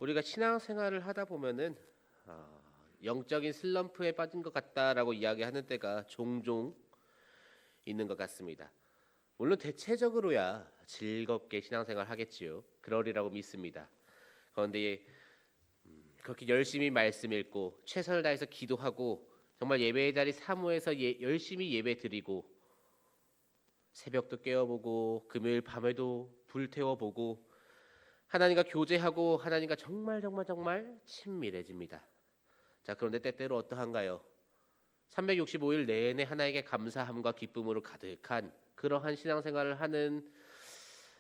우리가 신앙생활을 하다 보면은 영적인 슬럼프에 빠진 것 같다라고 이야기하는 때가 종종 있는 것 같습니다. 물론 대체적으로야 즐겁게 신앙생활 하겠지요. 그러리라고 믿습니다. 그런데 그렇게 열심히 말씀 읽고 최선을 다해서 기도하고 정말 예배의 자리 사모해서 열심히 예배 드리고 새벽도 깨어보고 금요일 밤에도 불태워보고 하나님과 교제하고 하나님과 정말 친밀해집니다. 자, 그런데 때때로 어떠한가요? 365일 내내 하나님께 감사함과 기쁨으로 가득한 그러한 신앙생활을 하는,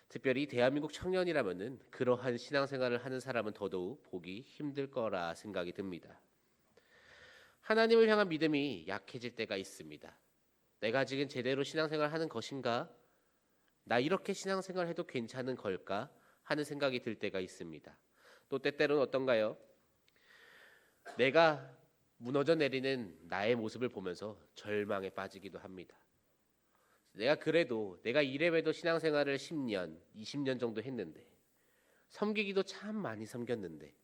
특별히 대한민국 청년이라면은 그러한 신앙생활을 하는 사람은 더더욱 보기 힘들 거라 생각이 듭니다. 하나님을 향한 믿음이 약해질 때가 있습니다. 내가 지금 제대로 신앙생활을 하는 것인가? 나 이렇게 신앙생활 해도 괜찮은 걸까? 하는 생각이 들 때가 있습니다. 또 때때로는 어떤가요? 내가 무너져 내리는 나의 모습을 보면서 절망에 빠지기도 합니다. 내가 이래봬도 신앙생활을 10년, 20년 정도 했는데 섬기기도 참 많이 섬겼는데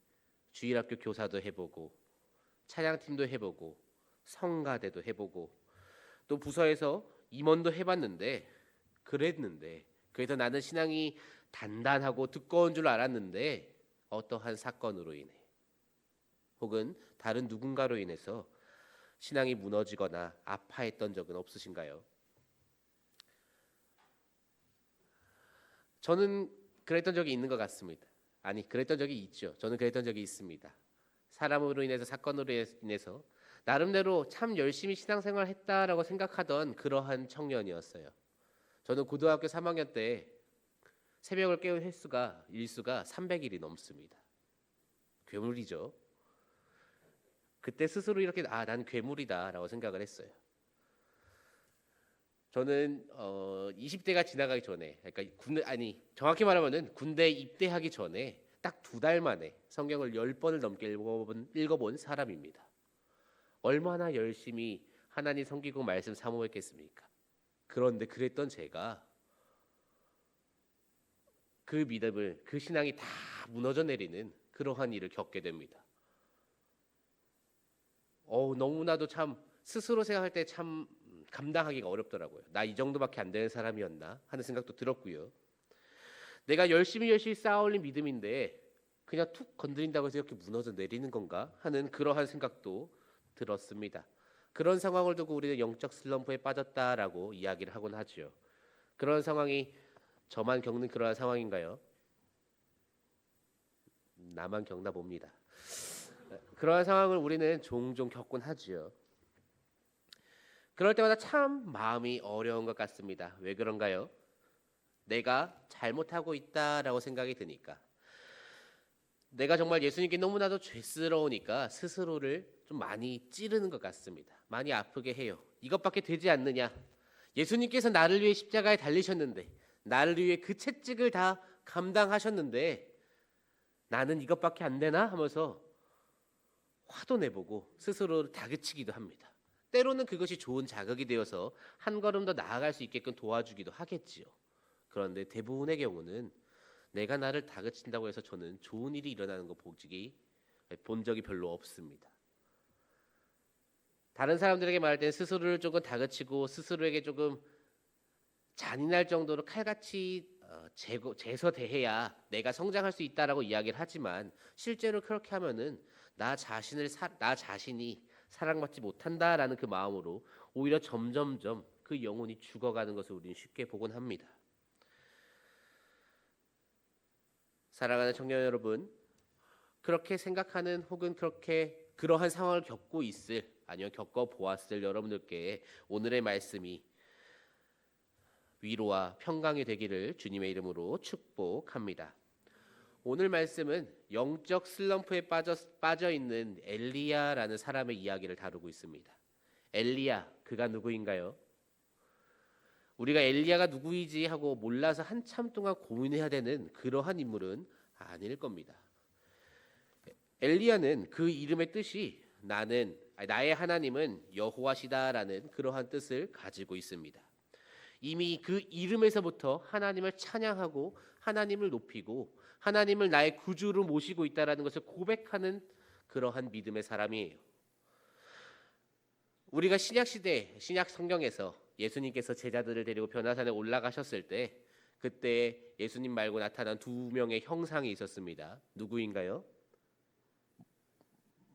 주일학교 교사도 해보고 찬양팀도 해보고 성가대도 해보고 또 부서에서 임원도 해봤는데 그래서 나는 신앙이 단단하고 두꺼운 줄 알았는데 어떠한 사건으로 인해 혹은 다른 누군가로 인해서 신앙이 무너지거나 아파했던 적은 없으신가요? 저는 그랬던 적이 있는 것 같습니다. 아니, 그랬던 적이 있죠. 저는 그랬던 적이 있습니다. 사람으로 인해서, 사건으로 인해서 나름대로 참 열심히 신앙생활 했다라고 생각하던 그러한 청년이었어요. 저는 고등학교 3학년 때 새벽을 깨운 일수가 300일이 넘습니다. 괴물이죠. 그때 스스로 이렇게 난 괴물이다라고 생각을 했어요. 저는 20대가 지나가기 전에, 그러니까 정확히 말하면은 군대 입대하기 전에 딱 2달 만에 성경을 10번을 넘게 읽어본 사람입니다. 얼마나 열심히 하나님 섬기고 말씀 사모했겠습니까? 그런데 그랬던 제가 그 믿음을, 그 신앙이 다 무너져 내리는 그러한 일을 겪게 됩니다. 너무나도 참 스스로 생각할 때 참 감당하기가 어렵더라고요. 나 이 정도밖에 안 되는 사람이었나 하는 생각도 들었고요. 내가 열심히 쌓아올린 믿음인데 그냥 툭 건드린다고 해서 이렇게 무너져 내리는 건가 하는 그러한 생각도 들었습니다. 그런 상황을 두고 우리는 영적 슬럼프에 빠졌다라고 이야기를 하곤 하죠. 그런 상황이 저만 겪는 그러한 상황인가요? 나만 겪나 봅니다. 그러한 상황을 우리는 종종 겪곤 하지요. 그럴 때마다 참 마음이 어려운 것 같습니다. 왜 그런가요? 내가 잘못하고 있다라고 생각이 드니까, 내가 정말 예수님께 너무나도 죄스러우니까 스스로를 좀 많이 찌르는 것 같습니다. 많이 아프게 해요. 이것밖에 되지 않느냐? 예수님께서 나를 위해 십자가에 달리셨는데, 나를 위해 그 채찍을 다 감당하셨는데 나는 이것밖에 안 되나 하면서 화도 내보고 스스로를 다그치기도 합니다. 때로는 그것이 좋은 자극이 되어서 한 걸음 더 나아갈 수 있게끔 도와주기도 하겠지요. 그런데 대부분의 경우는 내가 나를 다그친다고 해서 저는 좋은 일이 일어나는 거 본 적이 별로 없습니다. 다른 사람들에게 말할 때는 스스로를 조금 다그치고 스스로에게 조금 잔인할 정도로 칼같이 제서대해야 내가 성장할 수 있다라고 이야기를 하지만, 실제로 그렇게 하면은 나 자신이 사랑받지 못한다라는 그 마음으로 오히려 점점점 그 영혼이 죽어가는 것을 우리는 쉽게 보곤 합니다. 사랑하는 청년 여러분, 그렇게 생각하는 혹은 그러한 상황을 겪고 있을, 아니면 겪어보았을 여러분들께 오늘의 말씀이 위로와 평강이 되기를 주님의 이름으로 축복합니다. 오늘 말씀은 영적 슬럼프에 빠져 있는 엘리야라는 사람의 이야기를 다루고 있습니다. 엘리야, 그가 누구인가요? 우리가 엘리야가 누구이지 하고 몰라서 한참 동안 고민해야 되는 그러한 인물은 아닐 겁니다. 엘리야는 그 이름의 뜻이 나의 하나님은 여호와시다라는 그러한 뜻을 가지고 있습니다. 이미 그 이름에서부터 하나님을 찬양하고 하나님을 높이고 하나님을 나의 구주로 모시고 있다라는 것을 고백하는 그러한 믿음의 사람이에요. 우리가 신약 시대, 신약 성경에서 예수님께서 제자들을 데리고 변화산에 올라가셨을 때 그때 예수님 말고 나타난 두 명의 형상이 있었습니다. 누구인가요?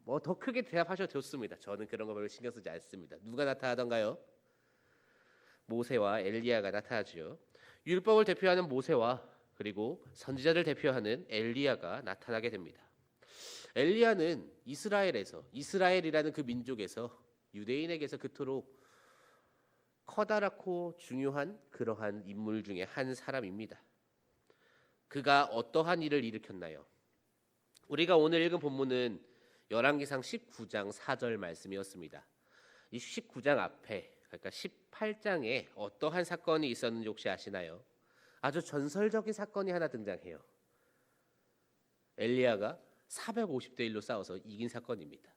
뭐 더 크게 대답하셔도 좋습니다. 저는 그런 거 별로 신경 쓰지 않습니다. 누가 나타나던가요? 모세와 엘리야가 나타나죠. 율법을 대표하는 모세와 그리고 선지자를 대표하는 엘리야가 나타나게 됩니다. 엘리야는 이스라엘이라는 그 민족에서 유대인에게서 그토록 커다랗고 중요한 그러한 인물 중에 한 사람입니다. 그가 어떠한 일을 일으켰나요? 우리가 오늘 읽은 본문은 열왕기상 19장 4절 말씀이었습니다. 이 19장 앞에 그러니까 18장에 어떠한 사건이 있었는지 혹시 아시나요? 아주 전설적인 사건이 하나 등장해요. 엘리야가 450대 1로 싸워서 이긴 사건입니다.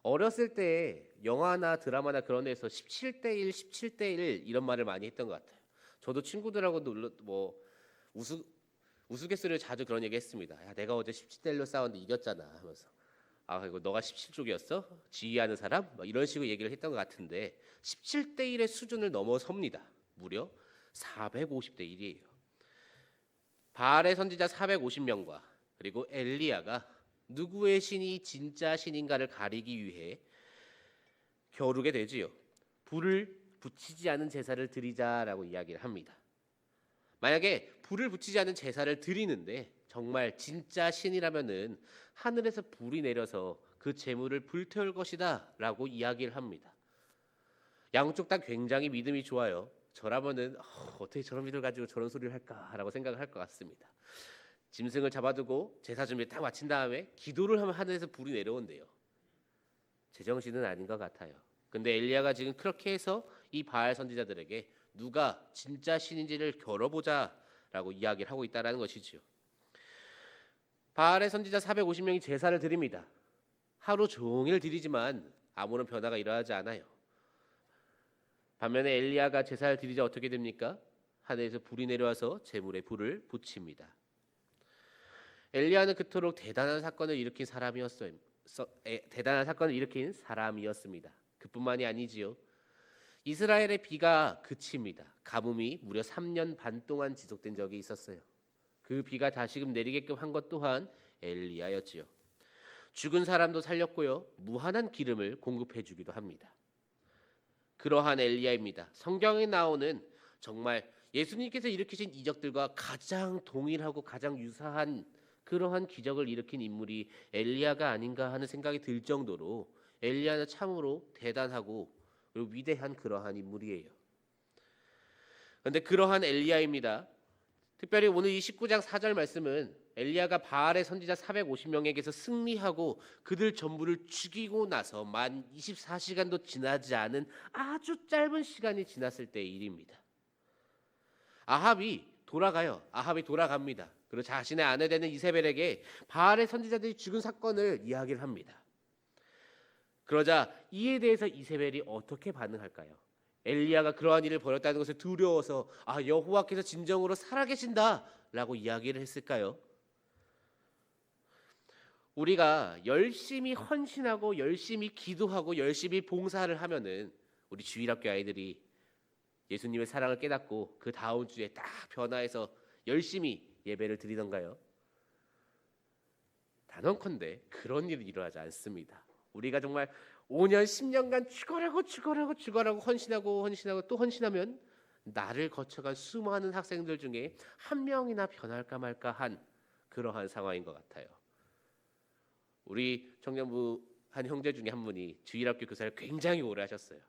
어렸을 때 영화나 드라마나 그런 데서 17대 1, 17대 1 이런 말을 많이 했던 것 같아요. 저도 친구들하고 우스갯소리로 자주 그런 얘기 했습니다. 야, 내가 어제 17대 1로 싸웠는데 이겼잖아 하면서. 아, 이거 너가 17쪽이었어? 지휘하는 사람? 이런 식으로 얘기를 했던 것 같은데 17대 1의 수준을 넘어섭니다. 무려 450대 1이에요. 바알의 선지자 450명과 그리고 엘리야가 누구의 신이 진짜 신인가를 가리기 위해 겨루게 되지요. 불을 붙이지 않은 제사를 드리자라고 이야기를 합니다. 만약에 불을 붙이지 않은 제사를 드리는데 정말 진짜 신이라면은 하늘에서 불이 내려서 그 제물을 불태울 것이다 라고 이야기를 합니다. 양쪽 다 굉장히 믿음이 좋아요. 저라면은 어떻게 저런 믿음을 가지고 저런 소리를 할까라고 생각을 할 것 같습니다. 짐승을 잡아두고 제사 준비 딱 마친 다음에 기도를 하면 하늘에서 불이 내려온대요. 제정신은 아닌 것 같아요. 근데 엘리야가 지금 그렇게 해서 이 바알 선지자들에게 누가 진짜 신인지를 겨뤄보자라고 이야기를 하고 있다는 것이지요. 바알의 선지자 450명이 제사를 드립니다. 하루 종일 드리지만 아무런 변화가 일어나지 않아요. 반면에 엘리야가 제사를 드리자 어떻게 됩니까? 하늘에서 불이 내려와서 제물에 불을 붙입니다. 엘리야는 그토록 대단한 사건을 일으킨 사람이었습니다. 그뿐만이 아니지요. 이스라엘의 비가 그칩니다. 가뭄이 무려 3년 반 동안 지속된 적이 있었어요. 그 비가 다시금 내리게끔 한 것 또한 엘리야였지요. 죽은 사람도 살렸고요. 무한한 기름을 공급해 주기도 합니다. 그러한 엘리야입니다. 성경에 나오는 정말 예수님께서 일으키신 이적들과 가장 동일하고 가장 유사한 그러한 기적을 일으킨 인물이 엘리야가 아닌가 하는 생각이 들 정도로 엘리야는 참으로 대단하고 그리고 위대한 그러한 인물이에요. 그런데 그러한 엘리야입니다. 특별히 오늘 이 19장 4절 말씀은 엘리야가 바알의 선지자 450명에게서 승리하고 그들 전부를 죽이고 나서 만 24시간도 지나지 않은 아주 짧은 시간이 지났을 때의 일입니다. 아합이 돌아갑니다. 그리고 자신의 아내 되는 이세벨에게 바알의 선지자들이 죽은 사건을 이야기를 합니다. 그러자 이에 대해서 이세벨이 어떻게 반응할까요? 엘리야가 그러한 일을 벌였다는 것을 두려워서 여호와께서 진정으로 살아계신다라고 이야기를 했을까요? 우리가 열심히 헌신하고 열심히 기도하고 열심히 봉사를 하면은 우리 주일학교 아이들이 예수님의 사랑을 깨닫고 그 다음 주에 딱 변화해서 열심히 예배를 드리던가요? 단언컨대 그런 일이 일어나지 않습니다. 우리가 정말 5년 10년간 죽어라고 헌신하고 또 헌신하면 나를 거쳐간 수많은 학생들 중에 한 명이나 변할까 말까 한 그러한 상황인 것 같아요. 우리 청년부 한 형제 중에 한 분이 주일학교 교사를 굉장히 오래 하셨어요.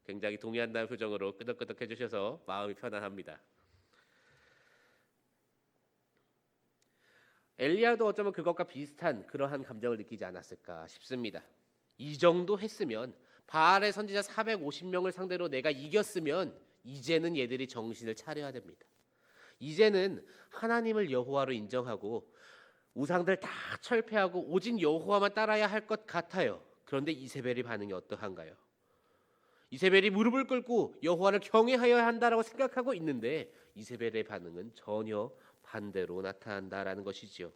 굉장히 동의한다는 표정으로 끄덕끄덕 해주셔서 마음이 편안합니다. 엘리야도 어쩌면 그것과 비슷한 그러한 감정을 느끼지 않았을까 싶습니다. 이 정도 했으면 바알의 선지자 450명을 상대로 내가 이겼으면 이제는 얘들이 정신을 차려야 됩니다. 이제는 하나님을 여호와로 인정하고 우상들 다 철폐하고 오직 여호와만 따라야 할 것 같아요. 그런데 이세벨의 반응이 어떠한가요? 이세벨이 무릎을 꿇고 여호와를 경외하여야 한다라고 생각하고 있는데 이세벨의 반응은 전혀 반대로 나타난다라는 것이지요.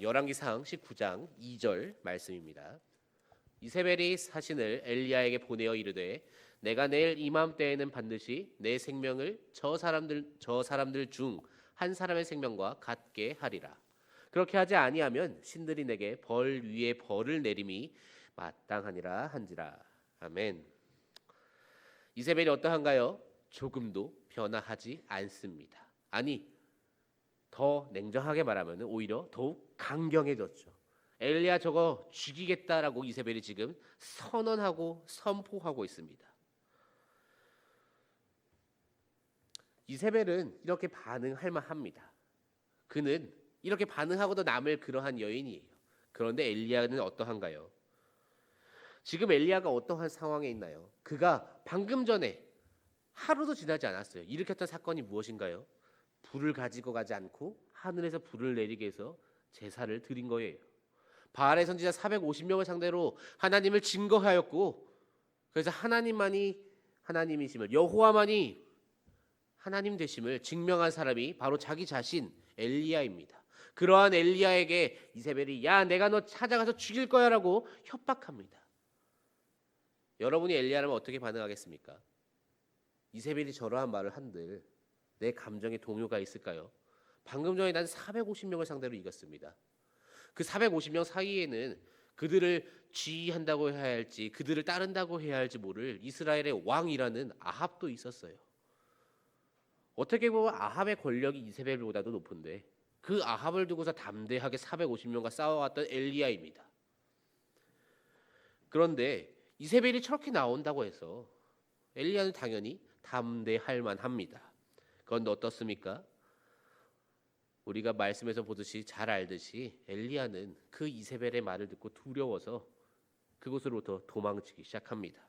열왕기상 19장 2절 말씀입니다. 이세벨이 사신을 엘리야에게 보내어 이르되 내가 내일 이맘때에는 반드시 내 생명을 저 사람들 중 한 사람의 생명과 같게 하리라. 그렇게 하지 아니하면 신들이 내게 벌 위에 벌을 내림이 마땅하니라 한지라. 아멘. 이세벨이 어떠한가요? 조금도 변화하지 않습니다. 아니, 더 냉정하게 말하면 오히려 더욱 강경해졌죠. 엘리야 저거 죽이겠다라고 이세벨이 지금 선언하고 선포하고 있습니다. 이세벨은 이렇게 반응할 만합니다. 그는 이렇게 반응하고도 남을 그러한 여인이에요. 그런데 엘리야는 어떠한가요? 지금 엘리야가 어떠한 상황에 있나요? 그가 방금 전에 하루도 지나지 않았어요. 일으켰던 사건이 무엇인가요? 불을 가지고 가지 않고 하늘에서 불을 내리게 해서 제사를 드린 거예요. 바알의 선지자 450명을 상대로 하나님을 증거하였고, 그래서 하나님만이 하나님이심을, 여호와만이 하나님 되심을 증명한 사람이 바로 자기 자신 엘리야입니다. 그러한 엘리야에게 이세벨이 야 내가 너 찾아가서 죽일 거야라고 협박합니다. 여러분이 엘리야라면 어떻게 반응하겠습니까? 이세벨이 저러한 말을 한들 내 감정에 동요가 있을까요? 방금 전에 난 450명을 상대로 이겼습니다. 그 450명 사이에는 그들을 지휘한다고 해야 할지 그들을 따른다고 해야 할지 모를 이스라엘의 왕이라는 아합도 있었어요. 어떻게 보면 아합의 권력이 이세벨보다도 높은데 그 아합을 두고서 담대하게 450명과 싸워왔던 엘리야입니다. 그런데 이세벨이 저렇게 나온다고 해서 엘리야는 당연히 담대할 만합니다. 그런데 어떻습니까? 우리가 말씀에서 보듯이 잘 알듯이 엘리야는 그 이세벨의 말을 듣고 두려워서 그곳으로부터 도망치기 시작합니다.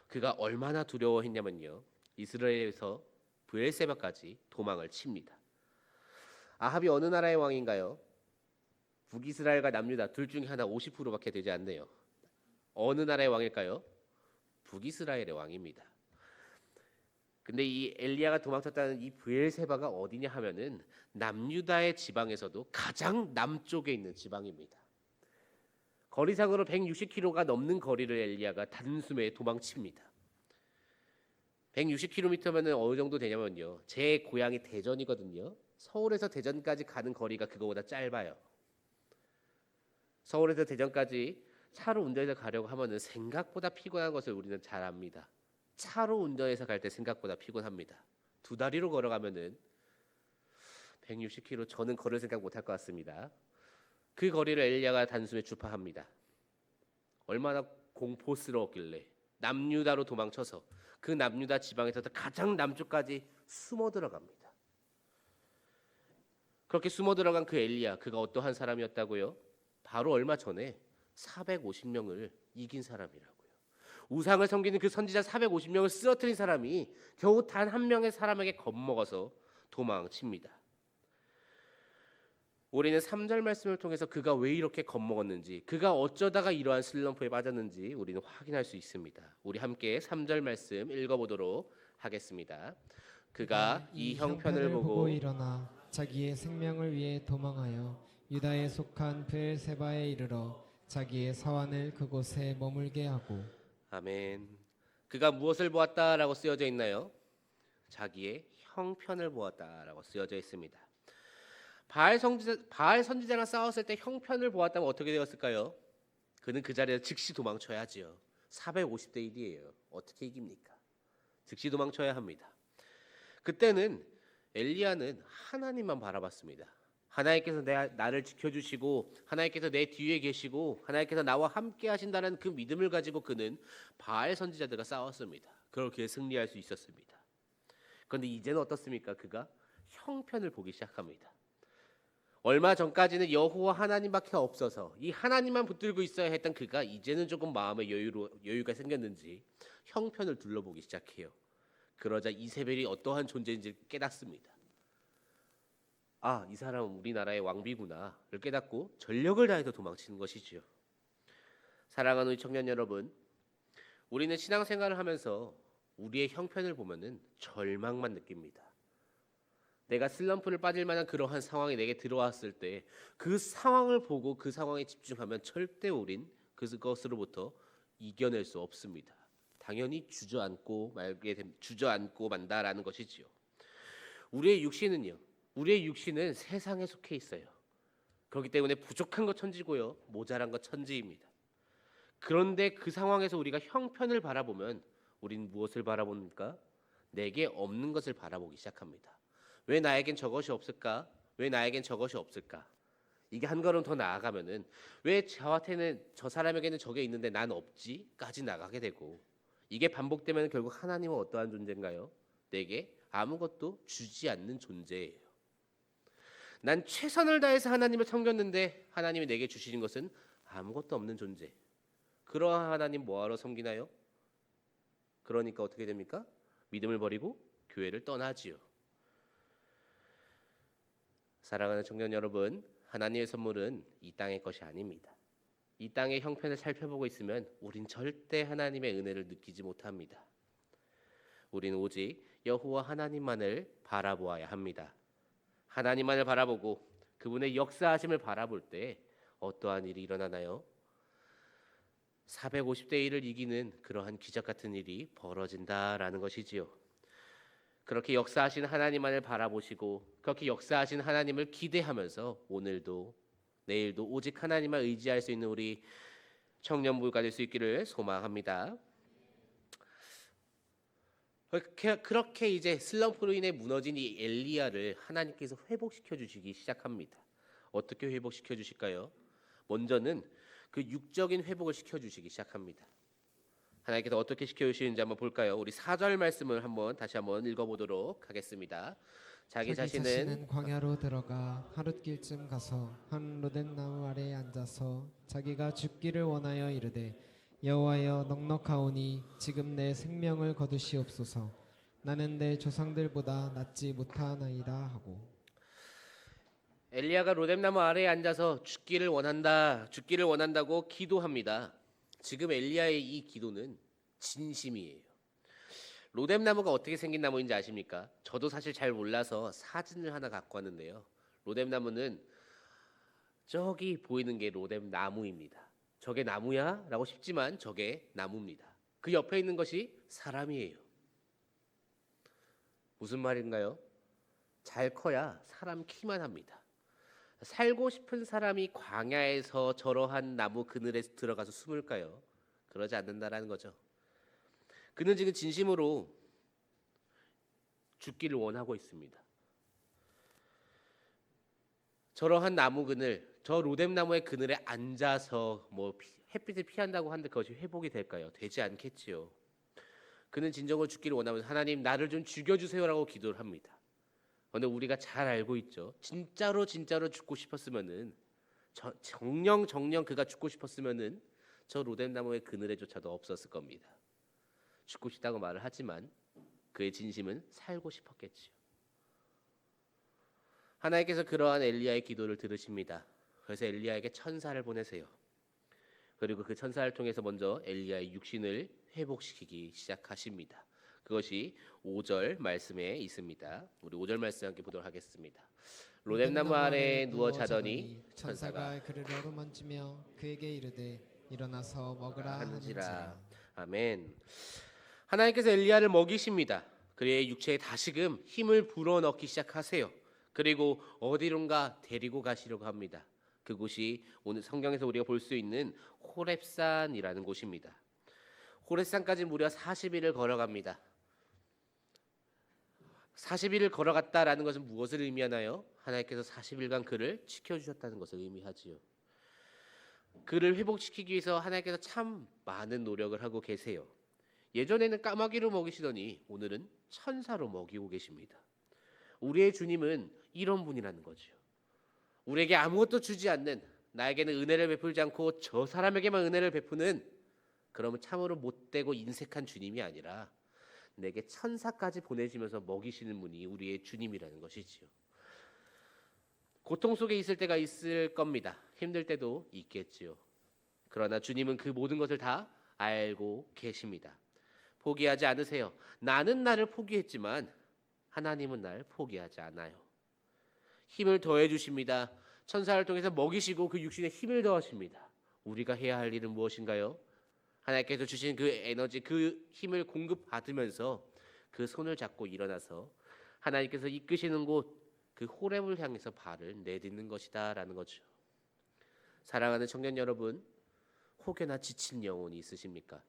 그가 얼마나 두려워했냐면요. 이스라엘에서 브엘세바까지 도망을 칩니다. 아합이 어느 나라의 왕인가요? 북이스라엘과 남유다 둘 중에 하나 50%밖에 되지 않네요. 어느 나라의 왕일까요? 북이스라엘의 왕입니다. 근데 이 엘리야가 도망쳤다는 이 브엘세바가 어디냐 하면은 남유다의 지방에서도 가장 남쪽에 있는 지방입니다. 거리상으로 160km가 넘는 거리를 엘리야가 단숨에 도망칩니다. 160km면은 어느 정도 되냐면요. 제 고향이 대전이거든요. 서울에서 대전까지 가는 거리가 그거보다 짧아요. 서울에서 대전까지 차로 운전해서 가려고 하면은 생각보다 피곤한 것을 우리는 잘 압니다. 차로 운전해서 갈 때 생각보다 피곤합니다. 두 다리로 걸어가면은 160km 저는 걸을 생각 못할 것 같습니다. 그 거리를 엘리야가 단숨에 주파합니다. 얼마나 공포스러웠길래 남유다로 도망쳐서 그 남유다 지방에서 가장 남쪽까지 숨어 들어갑니다. 그렇게 숨어 들어간 그 엘리야, 그가 어떠한 사람이었다고요? 바로 얼마 전에 450명을 이긴 사람이라고요. 우상을 섬기는 그 선지자 450명을 쓰러뜨린 사람이 겨우 단 한 명의 사람에게 겁먹어서 도망칩니다. 우리는 3절 말씀을 통해서 그가 왜 이렇게 겁먹었는지, 그가 어쩌다가 이러한 슬럼프에 빠졌는지 우리는 확인할 수 있습니다. 우리 함께 3절 말씀 읽어보도록 하겠습니다. 그가 이 형편을 보고 일어나 자기의 생명을 위해 도망하여 유다에 속한 브엘세바에 이르러 자기의 사환을 그곳에 머물게 하고. 아멘. 그가 무엇을 보았다라고 쓰여져 있나요? 자기의 형편을 보았다라고 쓰여져 있습니다. 바알 선지자랑 싸웠을 때 형편을 보았다면 어떻게 되었을까요? 그는 그 자리에서 즉시 도망쳐야지요. 450대 1이에요. 어떻게 이깁니까? 즉시 도망쳐야 합니다. 그때는 엘리야는 하나님만 바라봤습니다. 하나님께서 나를 지켜주시고 하나님께서 내 뒤에 계시고 하나님께서 나와 함께 하신다는 그 믿음을 가지고 그는 바알 선지자들과 싸웠습니다. 그렇게 승리할 수 있었습니다. 그런데 이제는 어떻습니까? 그가 형편을 보기 시작합니다. 얼마 전까지는 여호와 하나님밖에 없어서 이 하나님만 붙들고 있어야 했던 그가 이제는 조금 마음의 여유가 생겼는지 형편을 둘러보기 시작해요. 그러자 이세벨이 어떠한 존재인지 깨닫습니다. 아, 이 사람은 우리나라의 왕비구나를 깨닫고 전력을 다해서 도망치는 것이지요. 사랑하는 우리 청년 여러분, 우리는 신앙생활을 하면서 우리의 형편을 보면은 절망만 느낍니다. 내가 슬럼프를 빠질 만한 그러한 상황이 내게 들어왔을 때 그 상황을 보고 그 상황에 집중하면 절대 우린 그것으로부터 이겨낼 수 없습니다. 당연히 주저앉고 만다라는 것이지요. 우리의 육신은 세상에 속해 있어요. 그렇기 때문에 부족한 것 천지고요, 모자란 것 천지입니다. 그런데 그 상황에서 우리가 형편을 바라보면 우리는 무엇을 바라봅니까? 내게 없는 것을 바라보기 시작합니다. 왜 나에겐 저것이 없을까? 왜 나에겐 저것이 없을까? 이게 한 걸음 더 나아가면은 왜 저한테는 저 사람에게는 저게 있는데 난 없지?까지 나가게 되고, 이게 반복되면 결국 하나님은 어떠한 존재인가요? 내게 아무것도 주지 않는 존재예요. 난 최선을 다해서 하나님을 섬겼는데 하나님이 내게 주시는 것은 아무것도 없는 존재. 그러한 하나님 뭐하러 섬기나요? 그러니까 어떻게 됩니까? 믿음을 버리고 교회를 떠나지요. 사랑하는 청년 여러분, 하나님의 선물은 이 땅의 것이 아닙니다. 이 땅의 형편을 살펴보고 있으면 우린 절대 하나님의 은혜를 느끼지 못합니다. 우리는 오직 여호와 하나님만을 바라보아야 합니다. 하나님만을 바라보고 그분의 역사하심을 바라볼 때 어떠한 일이 일어나나요? 450대 1을 이기는 그러한 기적 같은 일이 벌어진다라는 것이지요. 그렇게 역사하신 하나님만을 바라보시고 그렇게 역사하신 하나님을 기대하면서 오늘도 내일도 오직 하나님만 의지할 수 있는 우리 청년부가 될 수 있기를 소망합니다. 그렇게 이제 슬럼프로 인해 무너진 이 엘리야를 하나님께서 회복시켜 주시기 시작합니다. 어떻게 회복시켜 주실까요? 먼저는 그 육적인 회복을 시켜 주시기 시작합니다. 하나님께서 어떻게 시켜주시는지 한번 볼까요? 우리 4절 말씀을 다시 한번 읽어보도록 하겠습니다. 자기 자신은 광야로 들어가 하룻길쯤 가서 한 로뎀 나무 아래에 앉아서 자기가 죽기를 원하여 이르되 여호와여 넉넉하오니 지금 내 생명을 거두시옵소서. 나는 내 조상들보다 낫지 못하나이다 하고. 엘리야가 로뎀 나무 아래에 앉아서 죽기를 원한다고 기도합니다. 지금 엘리야의 이 기도는 진심이에요. 로뎀 나무가 어떻게 생긴 나무인지 아십니까? 저도 사실 잘 몰라서 사진을 하나 갖고 왔는데요. 로뎀 나무는 저기 보이는 게 로뎀 나무입니다. 저게 나무야? 라고 싶지만 저게 나무입니다. 그 옆에 있는 것이 사람이에요. 무슨 말인가요? 잘 커야 사람 키만 합니다. 살고 싶은 사람이 광야에서 저러한 나무 그늘에 들어가서 숨을까요? 그러지 않는다라는 거죠. 그는 지금 진심으로 죽기를 원하고 있습니다. 저러한 나무 그늘, 저 로뎀 나무의 그늘에 앉아서 햇빛을 피한다고 하는데 그것이 회복이 될까요? 되지 않겠지요. 그는 진정으로 죽기를 원하면서 하나님 나를 좀 죽여주세요라고 기도를 합니다. 그런데 우리가 잘 알고 있죠. 진짜로 죽고 싶었으면은 정령 그가 죽고 싶었으면은 저 로뎀 나무의 그늘에조차도 없었을 겁니다. 죽고 싶다고 말을 하지만 그의 진심은 살고 싶었겠지요. 하나님께서 그러한 엘리야의 기도를 들으십니다. 그래서 엘리야에게 천사를 보내세요. 그리고 그 천사를 통해서 먼저 엘리야의 육신을 회복시키기 시작하십니다. 그것이 5절 말씀에 있습니다. 우리 5절 말씀 함께 보도록 하겠습니다. 로뎀 나무 아래에 누워 자더니 천사가 그를 어루만지며 그에게 이르되 일어나서 먹으라 하는지라. 아멘. 하나님께서 엘리야를 먹이십니다. 그의 육체에 다시금 힘을 불어넣기 시작하세요. 그리고 어디론가 데리고 가시려고 합니다. 그곳이 오늘 성경에서 우리가 볼 수 있는 호렙산이라는 곳입니다. 호렙산까지 무려 40일을 걸어갑니다. 40일을 걸어갔다라는 것은 무엇을 의미하나요? 하나님께서 40일간 그를 지켜주셨다는 것을 의미하지요. 그를 회복시키기 위해서 하나님께서 참 많은 노력을 하고 계세요. 예전에는 까마귀로 먹이시더니 오늘은 천사로 먹이고 계십니다. 우리의 주님은 이런 분이라는 거죠. 우리에게 아무것도 주지 않는, 나에게는 은혜를 베풀지 않고 저 사람에게만 은혜를 베푸는, 그러면 참으로 못되고 인색한 주님이 아니라 내게 천사까지 보내시면서 먹이시는 분이 우리의 주님이라는 것이지요. 고통 속에 있을 때가 있을 겁니다. 힘들 때도 있겠지요. 그러나 주님은 그 모든 것을 다 알고 계십니다. 포기하지 않으세요. 나는 나를 포기했지만 하나님은 날 포기하지 않아요. 힘을 더해 주십니다. 천사를 통해서 먹이시고 그 육신에 힘을 더하십니다. 우리가 해야 할 일은 무엇인가요? 하나님께서 주신 그 에너지, 그 힘을 공급받으면서 그 손을 잡고 일어나서 하나님께서 이끄시는 곳, 그 호렙을 향해서 발을 내딛는 것이다라는 거죠. 사랑하는 청년 여러분, 혹여나 지친 영혼이 있으십니까?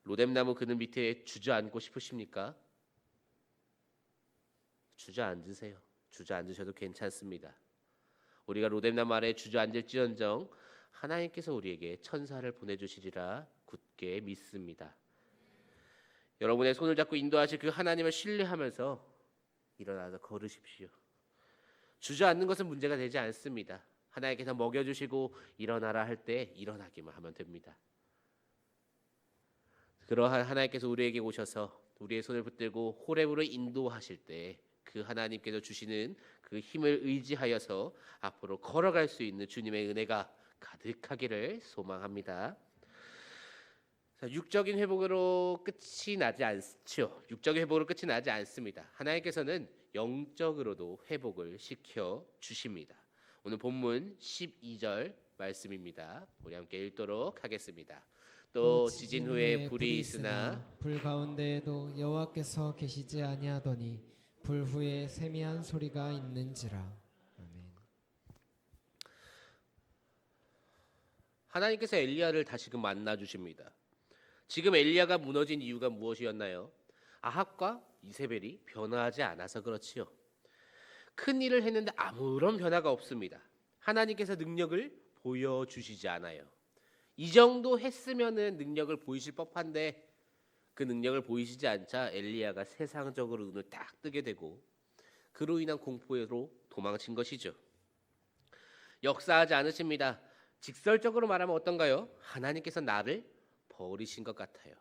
로뎀나무 그늘 밑에 주저앉고 싶으십니까? 주저앉으세요. 주저앉으셔도 괜찮습니다. 우리가 로뎀나무 아래 주저앉을지언정 하나님께서 우리에게 천사를 보내주시리라 굳게 믿습니다. 여러분의 손을 잡고 인도하실 그 하나님을 신뢰하면서 일어나서 걸으십시오. 주저앉는 것은 문제가 되지 않습니다. 하나님께서 먹여주시고 일어나라 할 때 일어나기만 하면 됩니다. 그러한 하나님께서 우리에게 오셔서 우리의 손을 붙들고 호렙으로 인도하실 때 그 하나님께서 주시는 그 힘을 의지하여서 앞으로 걸어갈 수 있는 주님의 은혜가 가득하기를 소망합니다. 자, 육적인 회복으로 끝이 나지 않죠. 육적인 회복으로 끝이 나지 않습니다. 하나님께서는 영적으로도 회복을 시켜 주십니다. 오늘 본문 12절 말씀입니다. 우리 함께 읽도록 하겠습니다. 또 지진 후에 불이 있으나 불 가운데에도 여호와께서 계시지 아니하더니 불 후에 세미한 소리가 있는지라. 아멘. 하나님께서 엘리야를 다시금 만나 주십니다. 지금 엘리야가 무너진 이유가 무엇이었나요? 아합과 이세벨이 변화하지 않아서 그렇지요. 큰 일을 했는데 아무런 변화가 없습니다. 하나님께서 능력을 보여주시지 않아요. 이 정도 했으면은 능력을 보이실 법한데 그 능력을 보이시지 않자 엘리야가 세상적으로 눈을 딱 뜨게 되고 그로 인한 공포로 도망친 것이죠. 역사하지 않으십니다. 직설적으로 말하면 어떤가요? 하나님께서 나를 버리신 것 같아요.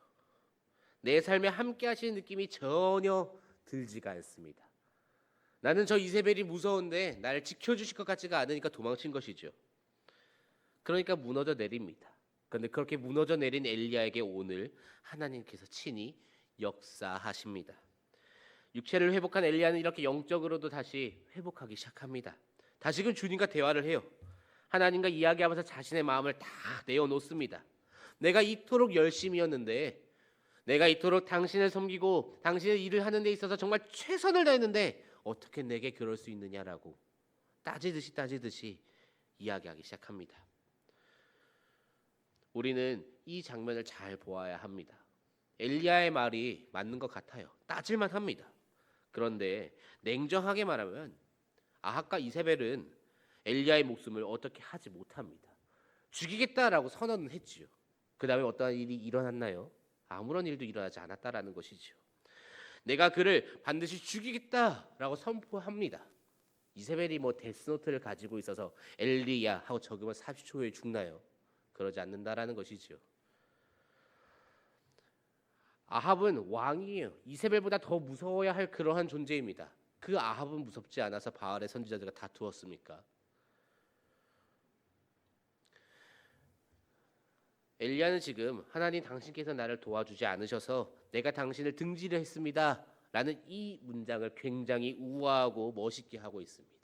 내 삶에 함께 하시는 느낌이 전혀 들지가 않습니다. 나는 저 이세벨이 무서운데 나를 지켜주실 것 같지가 않으니까 도망친 것이죠. 그러니까 무너져 내립니다. 그런데 그렇게 무너져 내린 엘리야에게 오늘 하나님께서 친히 역사하십니다. 육체를 회복한 엘리야는 이렇게 영적으로도 다시 회복하기 시작합니다. 다시금 주님과 대화를 해요. 하나님과 이야기하면서 자신의 마음을 다 내어놓습니다. 내가 이토록 열심이었는데, 내가 이토록 당신을 섬기고 당신의 일을 하는 데 있어서 정말 최선을 다했는데 어떻게 내게 그럴 수 있느냐라고 따지듯이 이야기하기 시작합니다. 우리는 이 장면을 잘 보아야 합니다. 엘리야의 말이 맞는 것 같아요. 따질만 합니다. 그런데 냉정하게 말하면 아합과 이세벨은 엘리야의 목숨을 어떻게 하지 못합니다. 죽이겠다라고 선언은 했지요. 그 다음에 어떠한 일이 일어났나요? 아무런 일도 일어나지 않았다라는 것이죠. 내가 그를 반드시 죽이겠다라고 선포합니다. 이세벨이 데스노트를 가지고 있어서 엘리야 하고 적으면 30초 후에 죽나요? 그러지 않는다라는 것이죠. 아합은 왕이에요. 이세벨보다 더 무서워야 할 그러한 존재입니다. 그 아합은 무섭지 않아서 바알의 선지자들과 다투었습니까? 엘리야는 지금 하나님 당신께서 나를 도와주지 않으셔서 내가 당신을 등지려 했습니다 라는 이 문장을 굉장히 우아하고 멋있게 하고 있습니다.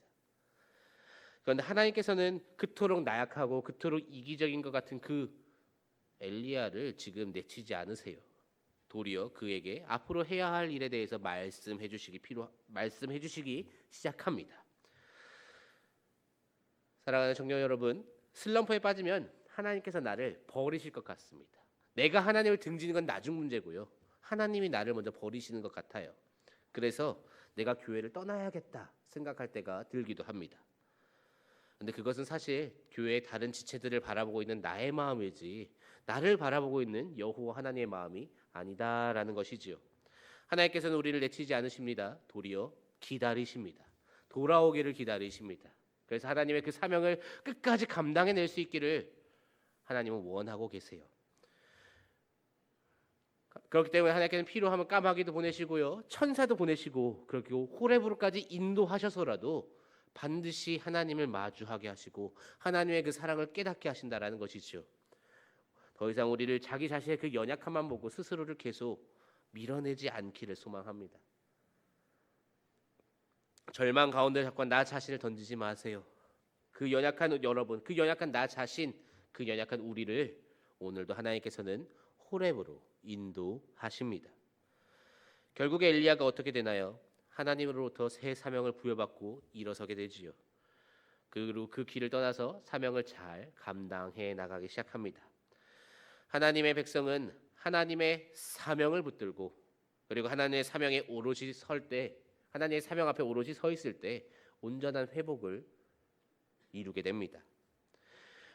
그런데 하나님께서는 그토록 나약하고 그토록 이기적인 것 같은 그 엘리야를 지금 내치지 않으세요. 도리어 그에게 앞으로 해야 할 일에 대해서 말씀해 주시기 시작합니다. 사랑하는 청년 여러분, 슬럼프에 빠지면 하나님께서 나를 버리실 것 같습니다. 내가 하나님을 등지는 건 나중 문제고요. 하나님이 나를 먼저 버리시는 것 같아요. 그래서 내가 교회를 떠나야겠다 생각할 때가 들기도 합니다. 근데 그것은 사실 교회의 다른 지체들을 바라보고 있는 나의 마음이지 나를 바라보고 있는 여호와 하나님의 마음이 아니다라는 것이지요. 하나님께서는 우리를 내치지 않으십니다. 도리어 기다리십니다. 돌아오기를 기다리십니다. 그래서 하나님의 그 사명을 끝까지 감당해낼 수 있기를 하나님은 원하고 계세요. 그렇기 때문에 하나님께서는 필요하면 까마귀도 보내시고요, 천사도 보내시고 그리고 호렙으로까지 인도하셔서라도 반드시 하나님을 마주하게 하시고 하나님의 그 사랑을 깨닫게 하신다라는 것이죠. 더 이상 우리를 자기 자신의 그 연약함만 보고 스스로를 계속 밀어내지 않기를 소망합니다. 절망 가운데 자꾸 나 자신을 던지지 마세요. 그 연약한 여러분, 그 연약한 나 자신, 그 연약한 우리를 오늘도 하나님께서는 호렙으로 인도하십니다. 결국에 엘리야가 어떻게 되나요? 하나님으로부터 새 사명을 부여받고 일어서게 되지요. 그리고 그 길을 떠나서 사명을 잘 감당해 나가기 시작합니다. 하나님의 백성은 하나님의 사명을 붙들고 그리고 하나님의 사명에 오롯이 설 때, 하나님의 사명 앞에 오롯이 서 있을 때 온전한 회복을 이루게 됩니다.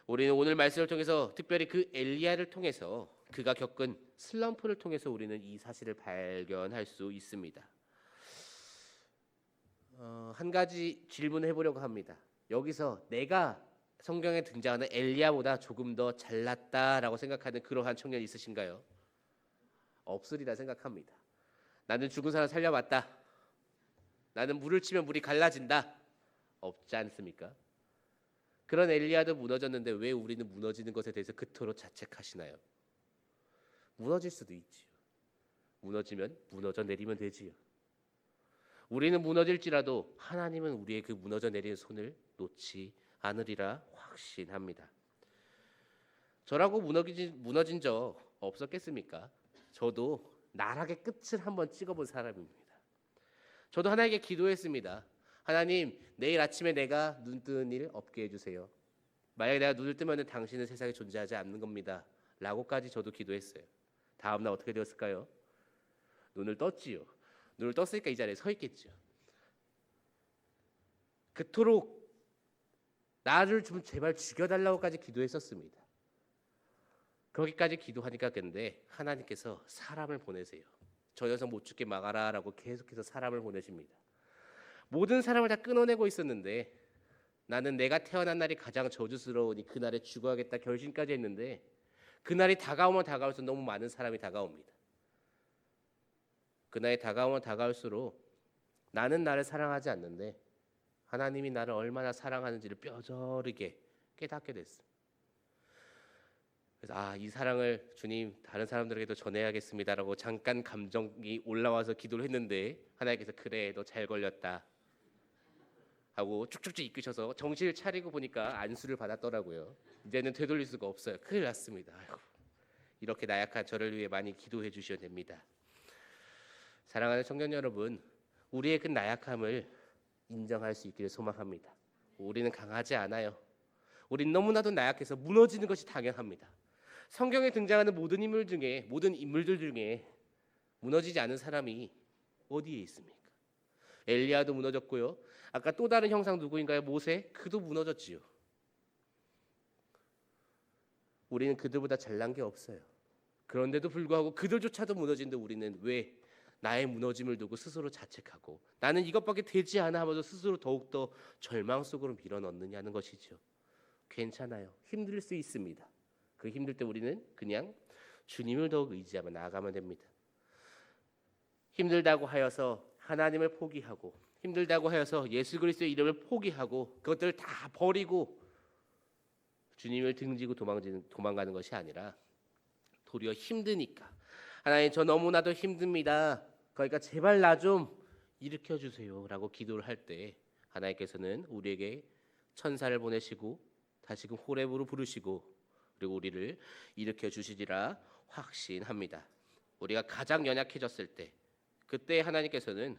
우리는 오늘 말씀을 통해서 특별히 그 엘리야를 통해서 그가 겪은 슬럼프를 통해서 우리는 이 사실을 발견할 수 있습니다. 한 가지 질문을 해보려고 합니다. 여기서 내가 성경에 등장하는 엘리야보다 조금 더 잘났다라고 생각하는 그러한 청년 있으신가요? 없으리라 생각합니다. 나는 죽은 사람 살려봤다. 나는 물을 치면 물이 갈라진다. 없지 않습니까? 그런 엘리야도 무너졌는데 왜 우리는 무너지는 것에 대해서 그토록 자책하시나요? 무너질 수도 있지요. 무너지면 무너져 내리면 되지요. 우리는 무너질지라도 하나님은 우리의 그 무너져 내리는 손을 놓지 않으리라 확신합니다. 저라고 무너진 적 없었겠습니까? 저도 나락의 끝을 한번 찍어본 사람입니다. 저도 하나님께 기도했습니다. 하나님, 내일 아침에 내가 눈 뜨는 일 없게 해주세요. 만약에 내가 눈을 뜨면 당신은 세상에 존재하지 않는 겁니다. 라고까지 저도 기도했어요. 다음날 어떻게 되었을까요? 눈을 떴지요. 눈을 떴으니까 이 자리에 서 있겠죠. 그토록 나를 좀 제발 죽여달라고까지 기도했었습니다. 거기까지 기도하니까 근데 하나님께서 사람을 보내세요. 저 녀석 못 죽게 막아라 라고 계속해서 사람을 보내십니다. 모든 사람을 다 끊어내고 있었는데 나는 내가 태어난 날이 가장 저주스러우니 그날에 죽어야겠다 결심까지 했는데 그날이 다가오면 다가올수록 너무 많은 사람이 다가옵니다. 그날이 다가오면 다가올수록 나는 나를 사랑하지 않는데 하나님이 나를 얼마나 사랑하는지를 뼈저리게 깨닫게 됐습니다. 그래서 이 사랑을 주님 다른 사람들에게도 전해야겠습니다라고 잠깐 감정이 올라와서 기도를 했는데 하나님께서 그래 너 잘 걸렸다 하고 쭉쭉쭉 이끄셔서 정신을 차리고 보니까 안수를 받았더라고요. 이제는 되돌릴 수가 없어요. 큰일 났습니다. 아이고, 이렇게 나약한 저를 위해 많이 기도해 주셔야 됩니다. 사랑하는 청년 여러분, 우리의 그 나약함을 인정할 수 있기를 소망합니다. 우리는 강하지 않아요. 우린 너무나도 나약해서 무너지는 것이 당연합니다. 성경에 등장하는 모든 인물들 중에 무너지지 않은 사람이 어디에 있습니까? 엘리야도 무너졌고요. 아까 또 다른 형상 누구인가요? 모세? 그도 무너졌지요. 우리는 그들보다 잘난 게 없어요. 그런데도 불구하고 그들조차도 무너진데 우리는 왜 나의 무너짐을 두고 스스로 자책하고 나는 이것밖에 되지 않아 하면서 스스로 더욱더 절망 속으로 밀어넣느냐는 것이죠. 괜찮아요. 힘들 수 있습니다. 그 힘들 때 우리는 그냥 주님을 더욱 의지하며 나아가면 됩니다. 힘들다고 하여서 하나님을 포기하고 힘들다고 하여서 예수 그리스도의 이름을 포기하고 그것들을 다 버리고 주님을 등지고 도망가는 것이 아니라 도리어 힘드니까 하나님 저 너무나도 힘듭니다. 그러니까 제발 나 좀 일으켜 주세요 라고 기도를 할 때 하나님께서는 우리에게 천사를 보내시고 다시금 호렙으로 부르시고 그리고 우리를 일으켜 주시리라 확신합니다. 우리가 가장 연약해졌을 때 그때 하나님께서는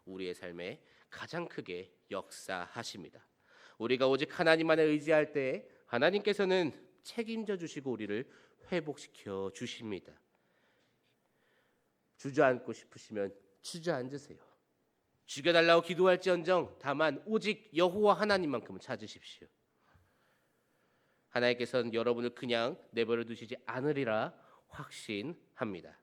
우리의 삶에 가장 크게 역사하십니다. 우리가 오직 하나님만을 의지할 때 하나님께서는 책임져 주시고 우리를 회복시켜 주십니다. 주저앉고 싶으시면 주저앉으세요. 죽여달라고 기도할지언정 다만 오직 여호와 하나님만큼은 찾으십시오. 하나님께서는 여러분을 그냥 내버려 두시지 않으리라 확신합니다.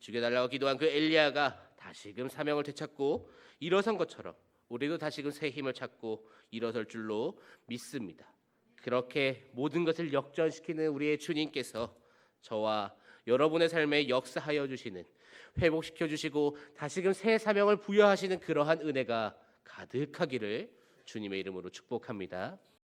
죽여달라고 기도한 그 엘리야가 다시금 사명을 되찾고 일어선 것처럼 우리도 다시금 새 힘을 찾고 일어설 줄로 믿습니다. 그렇게 모든 것을 역전시키는 우리의 주님께서 저와 여러분의 삶에 역사하여 주시는 회복시켜 주시고 다시금 새 사명을 부여하시는 그러한 은혜가 가득하기를 주님의 이름으로 축복합니다.